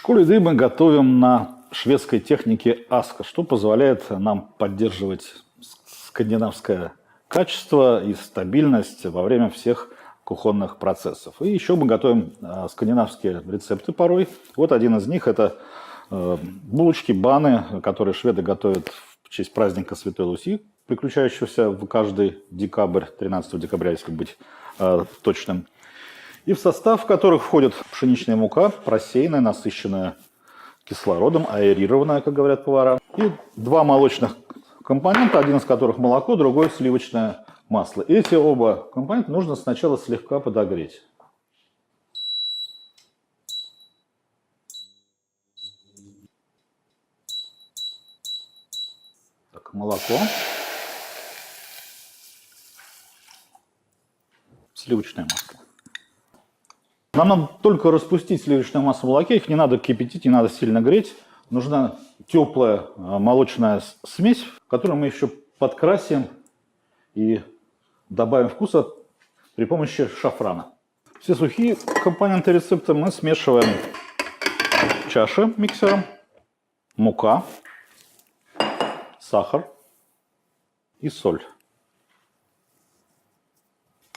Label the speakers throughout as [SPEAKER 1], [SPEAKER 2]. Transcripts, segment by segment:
[SPEAKER 1] школе еды мы готовим на шведской технике Аска, что позволяет нам поддерживать скандинавское качество и стабильность во время всех кухонных процессов. И еще мы готовим скандинавские рецепты порой. Вот один из них – это булочки, баны, которые шведы готовят в честь праздника Святой Луси, приключающегося в каждый декабрь, 13 декабря, если быть точным. И в состав которых входит пшеничная мука, просеянная, насыщенная кислородом, аэрированная, как говорят повара, и два молочных компонента, один из которых молоко, другой сливочное масло. И эти оба компонента нужно сначала слегка подогреть. Так, молоко, сливочное масло. Нам надо только распустить сливочное масло в молоке, их не надо кипятить, не надо сильно греть. Нужна теплая молочная смесь, которую мы еще подкрасим и добавим вкуса при помощи шафрана. Все сухие компоненты рецепта мы смешиваем в чаше миксером. Мука, сахар и соль.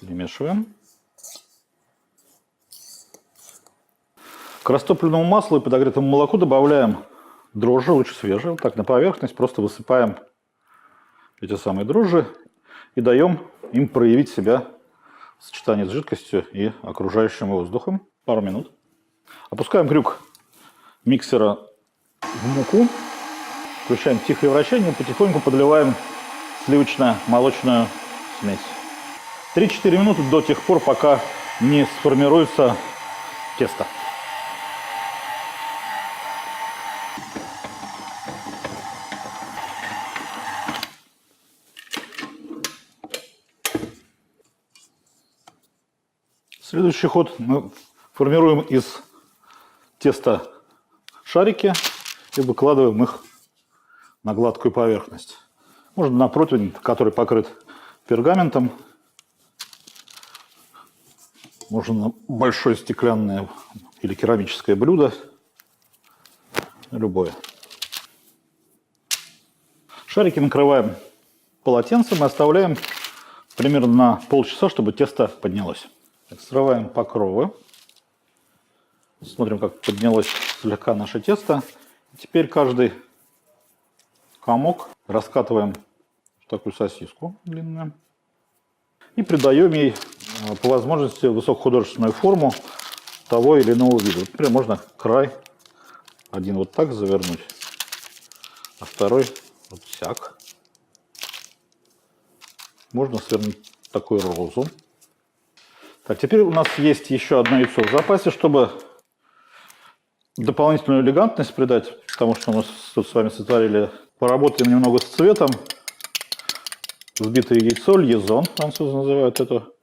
[SPEAKER 1] Перемешиваем. К растопленному маслу и подогретому молоку добавляем дрожжи, лучше свежие. Вот так на поверхность просто высыпаем эти самые дрожжи и даем им проявить себя в сочетании с жидкостью и окружающим воздухом. Пару минут. Опускаем крюк миксера в муку. Включаем тихое вращение и потихоньку подливаем сливочно-молочную смесь. 3-4 минуты до тех пор, пока не сформируется тесто. Следующий ход мы формируем из теста шарики и выкладываем их на гладкую поверхность. Можно на противень, который покрыт пергаментом. Можно на большое стеклянное или керамическое блюдо. Любое. Шарики накрываем полотенцем и оставляем примерно на полчаса, чтобы тесто поднялось. Так, срываем покровы. Смотрим, как поднялось слегка наше тесто. Теперь каждый комок раскатываем в такую сосиску длинную. И придаем ей по возможности высокохудожественную форму того или иного вида. Например, можно край один вот так завернуть, а второй вот сяк. Можно свернуть такую розу. Так, теперь у нас есть еще одно яйцо в запасе, чтобы дополнительную элегантность придать, потому что мы тут с вами сотворили. Поработаем немного с цветом. Взбитое яйцо, льезон, французы называют эту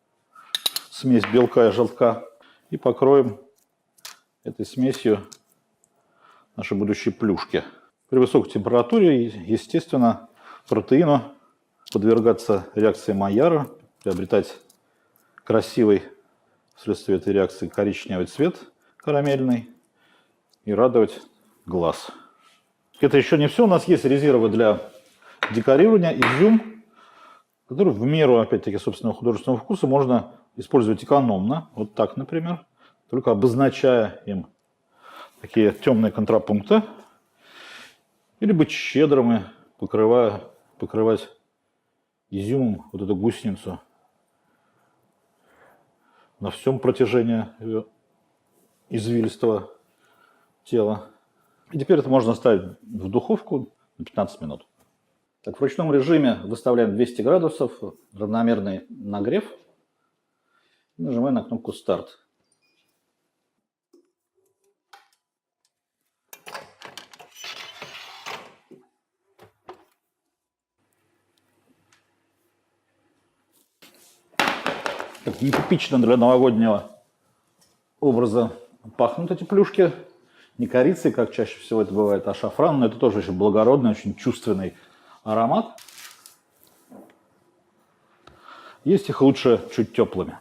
[SPEAKER 1] смесь белка и желтка. И покроем этой смесью наши будущие плюшки. При высокой температуре, естественно, протеину подвергаться реакции Майяра, приобретать красивый вследствие этой реакции коричневый цвет карамельный и радовать глаз. Это еще не все. У нас есть резервы для декорирования. Изюм, который в меру, опять-таки, собственного художественного вкуса можно использовать экономно. Вот так, например. Только обозначая им такие темные контрапункты. Или быть щедрым и покрывать изюмом вот эту гусеницу на всем протяжении ее извилистого тела. И теперь это можно ставить в духовку на 15 минут. Так, в ручном режиме выставляем 200 градусов, равномерный нагрев. И нажимаем на кнопку «Старт». Так, нетипично для новогоднего образа пахнут эти плюшки. Не корицей, как чаще всего это бывает, а шафраном. Но это тоже очень благородный, очень чувственный аромат. Есть их лучше чуть теплыми.